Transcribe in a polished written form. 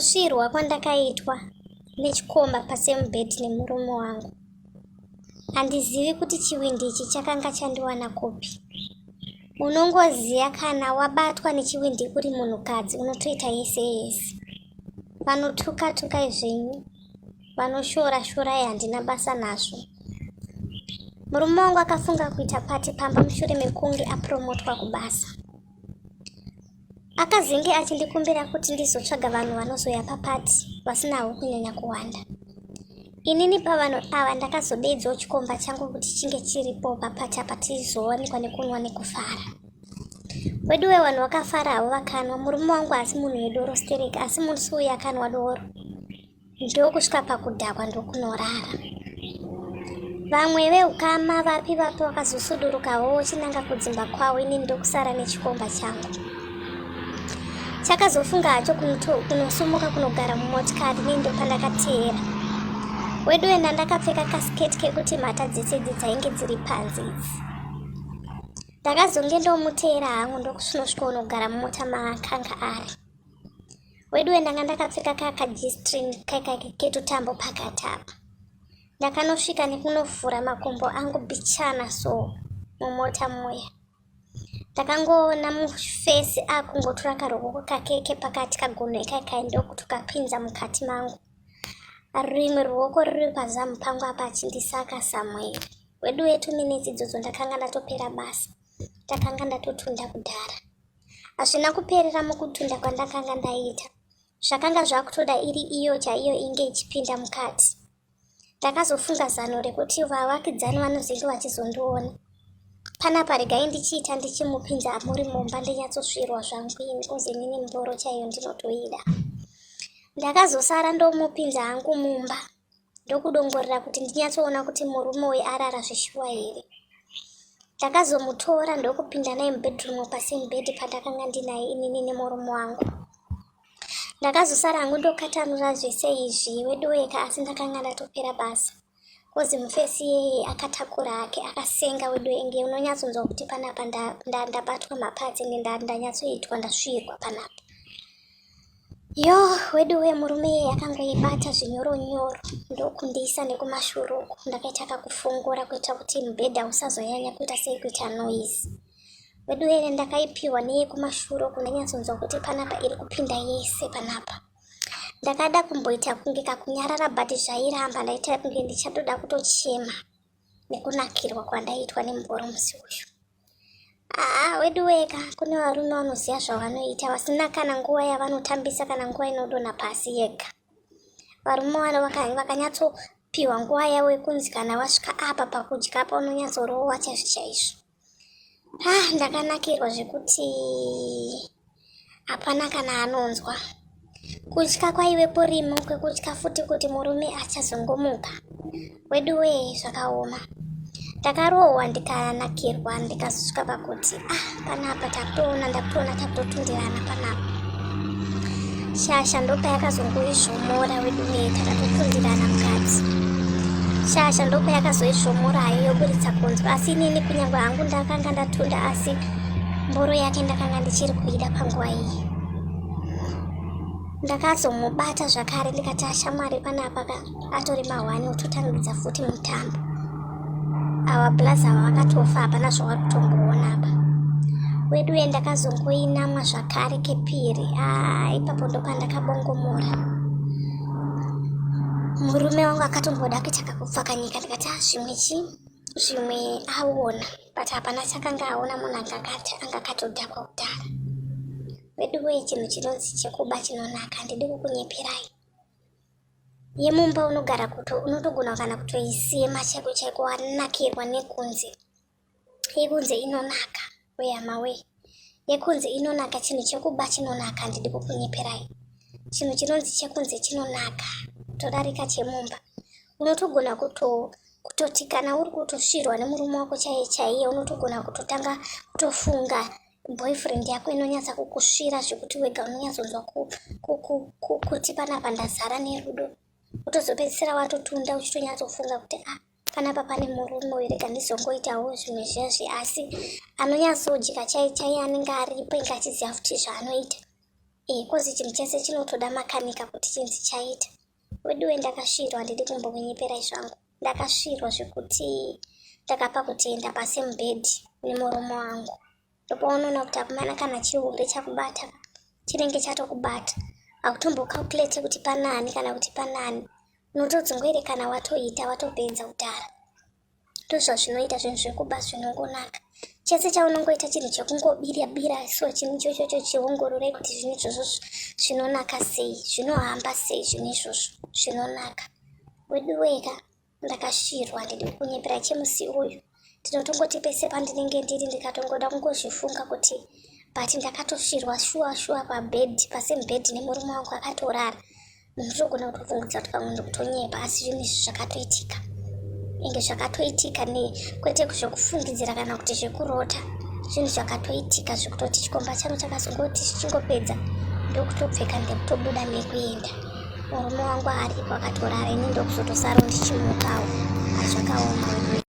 Kusvirwa kwandakaitwa nechikomba pasembeti nemurume wangu. Handizivi kuti chiwindi ichi chakanga chandiwana kupi. Unongoziya kana wabatwa nechiwindi uri munhukadzi unotoita yese yese. Vanotuka izvenyu, vanoshora handina basa nazvo. Murume wangu akafunga kuita pati pamba mushure mekunge apromotwa kubasa. Akazenge achindikumbira kuti ndizotsvaga vanhu vanozoya papati vasinawo kunyanya kuwanda. Inini pavanhu ava ndakazodeedzawo chikomba changu kuti chinge chiripo papati apa tizowanikwa nekunwa nekufara. Wedu wevanhu vakafarawo vakanwa. Murume wangu asi munhu wedoro stereka, asi musi uyu akanwa doro. Ndokusvika pakudhakwa ndokunorara. Vamwe veukama vapi vakazosudurukawo vachinanga kudzimba kwavo. Ini ndokusara nechikomba changu. Chakazofunga hacho kunosumuka kunogara mumotikari nendo pandakateera. Wedu wenda ndakapfeka kasiketi kekuti mata dzese dzainge dziri panze idzi. Ndakazonge ndomuteera hangu ndokusvinosvika unogara mumota maakanga ari. Wedu wenda ndakapfeka kakajistrini ketutambo pakati apa. Ndakanosvika nekunovhura makumbo angu bichana so mumota muya. Ndakangoona mufesi akungotora karoko kakeke pakati kagono ikakai ndokutukapinza mukati mangu. Rimwe ruoko riri pazamu pangu apa achindisaka Samuel. Wedu wetu minitsi idzodzo ndakanga ndatopera basa. Ndakanga ndatotunda kudhara. Hazvina kuperera mukutunda kwandakanga ndaita. Zvakanga zvakutoda iri iyo chaiyo inge ichipinda mukati. Ndakazofunga zano rekuti vavakidzani vanozenge vachizondiona. Panapa regai ndichiita ndichimupinza muri mumba ndinyatsosvirwa zvangu kuzi nini mboro chaiyo ndinotoida. Ndakazosara ndomupinza hangu mumba. Ndokudongorera kuti ndinyatsoona kuti murume uyu arara zvishuwa here. Ndakazomutora ndokupinda naye mubedroom pasembedi pandakanga ndinaye inini nemurume wangu. Ndakazosara hangu ndokatanura zvese izvi wedu weka asi ndakanga ndatopera basa. Kozi mufesi yeye akatakura hake akasenga wedu enge unonyatsonzwa kuti panapa ndabatwa mapadzi ndanyatsoitwa ndasvirwa panapa. Wedu wemurume yeye akangoibata zvinyoronyoro ndokundiisa nekumashuruku. Ndakaita kakufungura kuita kuti mubhedha usazonyanya kuita sekuita noise. Wedu weye ndakaipiwa neye kumashuruku ndanyatsonzwa kuti panapa iri kupinda yese panapa. Ndakada kumboita kunge kakunyarara bhati zvairamba ndaita kunge ndichatoda kutochema nekunakirwa kwandaitwa nemboro musi uyu. Wedu weka kune varume vanoziva zvavanoita vasina kana nguva yavanotambisa kana nguva inodonha pasi yega. Varume vano vakanyatsopiwa nguva yavo yekunzi kana vasvika apa pakudya apa unonyatsorohwa chaizvo. Ndakanakirwa zvekuti hapana kana anonzwa. Kutya kwaivepo rimwe kwekutya futi kuti murume achazongomuka. Wedu weye zvakaoma. Ndakarohwa ndikanakirwa ndikazosvika pakuti panapa ndatoona takutotundirana panapa. Shasha ndopayakazongoizvomora wedu weye takatotundirana mukati. Shasha ndopayakazoizvomora hayo yoburitsa kunzwa. Asi inini kunyangwe hangu ndakanga ndatunda asi mboro yake ndakanga ndichiri kuida panguva iyi. Ndakazomubata zvakare ndikati ashamwari panapa atori mahwani ototangidza futi mutambo. Ava blaza ava vakatofa hapana zvavari kutomboona apa. Wedu weye ndakazongoinamwa zvakare kepiri. Ipapo ndopandakabongomora. Murume wangu akatomboda kuita kakupfakanyika ndikati zvimwe aona. But hapana chakanga aona munhu angakatodhakwa kudhara. Wedu weye chinhu chinonzi chekuba chinonaka handidi kukunyeperai. Yemumba unogara unotogona kana kutoisema chaiko chaiko wanakirwa nekunze. Yekunze inonaka wehama wee. Yekunze inonaka, chinhu chekuba chinonaka handidi kukunyeperai. Chinhu chinonzi chekunze chinonaka kutodarika chemumba. Unotogona kutoti kana uri kutosvirwa nemurume wako chaiye unotogona kutotanga kutofunga boyfriend yako inonyatsa kukusvira zvekuti wega unonyatsonzwa kuti panapa ndazara nerudo. Utozopedzisira watotunda uchitonyatsofunga kuti panapa pane murume uyu rega ndizongoitawo zvimwe zvezvi. Asi anonyatsojika chaiye anenge aripo inge achiziva futi zvaanoita. kozi chinhu chese chinotoda makanika kuti chinzi chaita. Weduwe ndakasvirwa, handidi kumbokunyeperai zvangu. Ndakasvirwa zvekuti ndakapa kutienda pasi mubhedhi nemuromo wangu. Ndopaunoona kuti akumana kana chihombe chakubata chinenge chatokubata. Hautombocalculate kuti panani kana kuti panani. Unotodzingwere kana watoita watopedza kudhara. Ndozvazvinoita zvinhu zvekuba zvinongonaka. Chese chaunongoita chinhu chekungobira so chinhu ichocho chiongorore kuti zvinhu izvozvo zvinonaka sei, zvinohamba sei zvinhu izvozvo zvinonaka. Weduweka ndakashirwa, handidi kunyepera chemusi uyu. Ndinotongoti pese pandinenge ndiri ndikatongoda kungozvifunga kuti bati ndakatoshirwa shuwa pabhedhi pasi mubhedhi nemurume wangu akatorara. Munhu togona kutofungudza kuti pamwe ndikutonyepa, asi zvinhu izvi zvakatoitika. Inge zvakatoitika kwete zvekufungidzira kana kuti zvekurota. Zvinhu zvakatoitika zvekutoti chikomba changu chakazongoti chichingopedza ndokutopfeka ndekutobuda nekuenda. Murume wangu aripo akatorara, ini ndokuzotosara ndichimukawo. Zvakaoma.